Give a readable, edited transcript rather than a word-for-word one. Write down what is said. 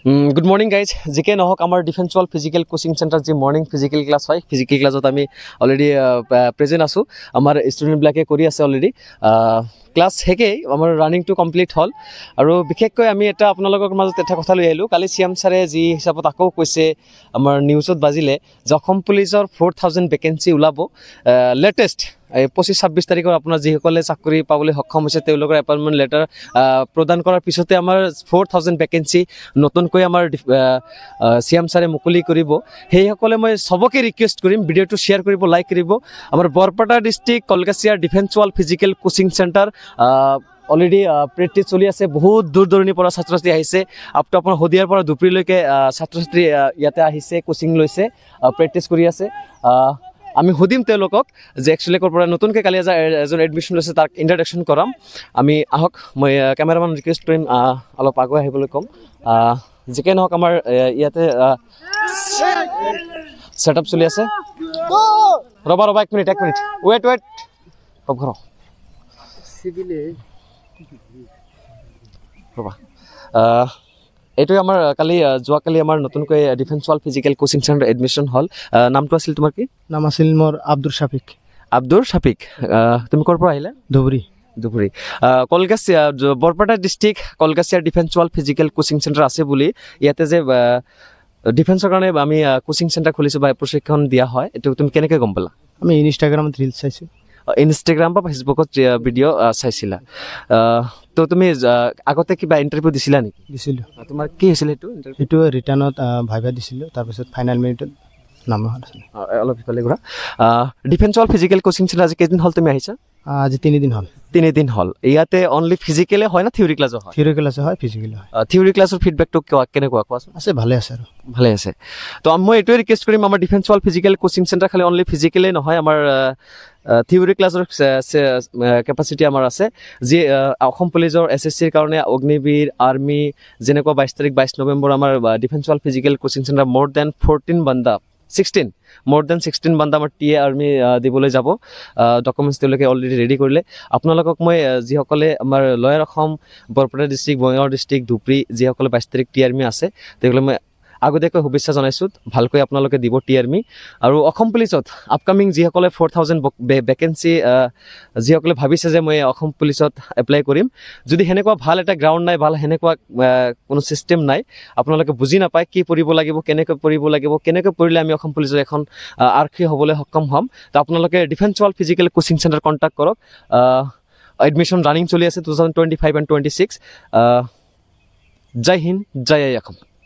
Good morning, guys. JK Nohok, our Defense Wall Physical Coaching Center, the morning physical class 5. Physical class, we already present. Our student black already. Class heke, our running to complete hall. Aru bikhekoi ami eta apnalogor majot eta kotha loi ailu. Kali CM sare ji hisabot ako koise amar newsot bazile Jokhom Policeor 4000 vacancy ulabo latest 25-26 তাৰিখৰ আপোনাৰ যিসকলে চাকৰি পাবলৈ সক্ষম হৈছে তেওঁলোকৰ appointment letter প্ৰদান কৰাৰ পিছতে আমাৰ 4000 ভেকেন্সি নতুনকৈ আমাৰ সিএম ছাৰে মুকলি কৰিব সেইসকলে মই সবকে ৰিকুৱেষ্ট কৰিম ভিডিঅটো শ্বেয়াৰ কৰিব লাইক কৰিব আমাৰ বৰপেটা ডিস্ট্ৰিক্ট কলকাছিয়াৰ defence wall physical coaching centre already practice চলি আছে বহুত দূৰ দূৰণিৰ পৰা ছাত্ৰ ছাত্ৰী আহিছে আপটো আপোনাৰ হদিয়াৰ পৰা দুপৰীলৈকে ছাত্ৰ ছাত্ৰী ইয়াতে আহিছে কোচিং লৈছে প্ৰেক্টিছ কৰি আছে আমি হুদিম তেওঁলোকক যে একচুৱেলি কৰ পৰা নতুনকৈ কালি এজন এডমিশ্যন লৈছে তাক ইন্ট্ৰডাকশ্যন কৰাম আমি আহক মই কেমেৰামান ৰিকুৱেষ্ট কৰিম অলপ আগুৱাই আহিবলৈ ক'ম যিকে নহওক আমাৰ ইয়াতে সেটআপ চলি আছে ৰবা 1 মিনিট ওয়েট ঘৰ সিভিলে ৰবা এইটো আমাৰ কালি যোৱাকালি আমাৰ নতুনকৈ defence wall physical coaching centre admission হল নামটো আছিল তোমাৰ কি নাম আছিল মোৰ আব্দুৰ শাফিক তুমি কৰ পৰা আহিলা ধুবুৰী কলকাছিয়া বৰপেটা ডিস্ট্ৰিক্ট কলকাছিয়াৰ defence wall physical coaching centre আছে বুলি ইয়াতে যে ডিফেন্সৰ কাৰণে আমি কোচিং সেন্টাৰ খুলিছো বা প্ৰশিক্ষণ দিয়া হয় এটো তুমি কেনেকৈ গম পালা আমি ইনষ্টাগ্ৰামত ৰিলছ চাইছো ইনষ্টাগ্ৰাম বা ফেসবুকত ভিডিঅ' চাইছিলা তো তুমি আগতে কিবা ইন্টাৰভিউ দিছিলা নেকি দিছিলো তোমাৰ কি হৈছিল এটো ৰিটাৰ্ণত ভাইভা দিছিলো তাৰ পিছত ফাইনাল মিনিটত নাম আছিল অলপ ইফালে ঘূৰা defence wall physical coaching centre আজি কেইদিন হল তুমি আহিছা আজি 3 দিন হল ইয়াতে অনলি ফিজিক্যালে হয় না থিওরি ক্লাস হয় ফিজিক্যাল হয় থিওরি ক্লাসৰ ফিডব্যাকটো কেনেকুৱা কোৱাচোন আছে ভালে আছে আৰু ভালে আছে তো মই এটোই ৰিকুৱেষ্ট কৰিম আমাৰ defence wall physical coaching centre খালি অনলি ফিজিক্যালে নহয় আমাৰ থিওৰি ক্লাসৰ ক্যাপাসিটি আমাৰ আছে যি অসম পুলিচৰ এসএসসিৰ কাৰণে অগ্নিবীৰ আৰ্মি যেনেকুৱা 22 নৱেম্বৰ আমাৰ defence wall physical coaching centre মোৰ দেন 14 বান্দা 16 বান্দা আমাৰ টিএ আৰ্মি দিবলৈ যাব ডকুমেন্টছ তেওঁলোকে অলৰেডি ৰেডি কৰিলে আপোনালোকক মই যিসকলে আমাৰ lawyer Assam Barpeta district Bongaigaon district Dhubri যিসকলে 22 তাৰিখ টি আৰ্মি আছে তেওঁলোকে মই আগতীয়াকৈ শুভেচ্ছা জনাইছো ভালকৈ আপোনালোকে দিব টি আৰ্মি আৰু অসম পুলিচত আপকামিং যিসকলে 4000 ভেকেন্সি যিসকলে ভাবিছে যে মই অসম পুলিচত এপ্লাই কৰিম যদি হেনেকুৱা ভাল এটা গ্ৰাউণ্ড নাই ভাল হেনেকুৱা কোনো সিস্টেম নাই আপোনালোকে বুজি নাপায় কি পঢ়িব লাগিব কেনেকৈ পঢ়িব লাগিব কেনেকৈ পঢ়িলে আমি অসম পুলিচৰ এখন আৰক্ষী হ'বলৈ সক্ষম হ'ম তো আপোনালোকে defence wall physical coaching centre contact কৰক এডমিশন ৰানিং চলি আছে 2025 and 26 জয় হিন্দ জয় অসম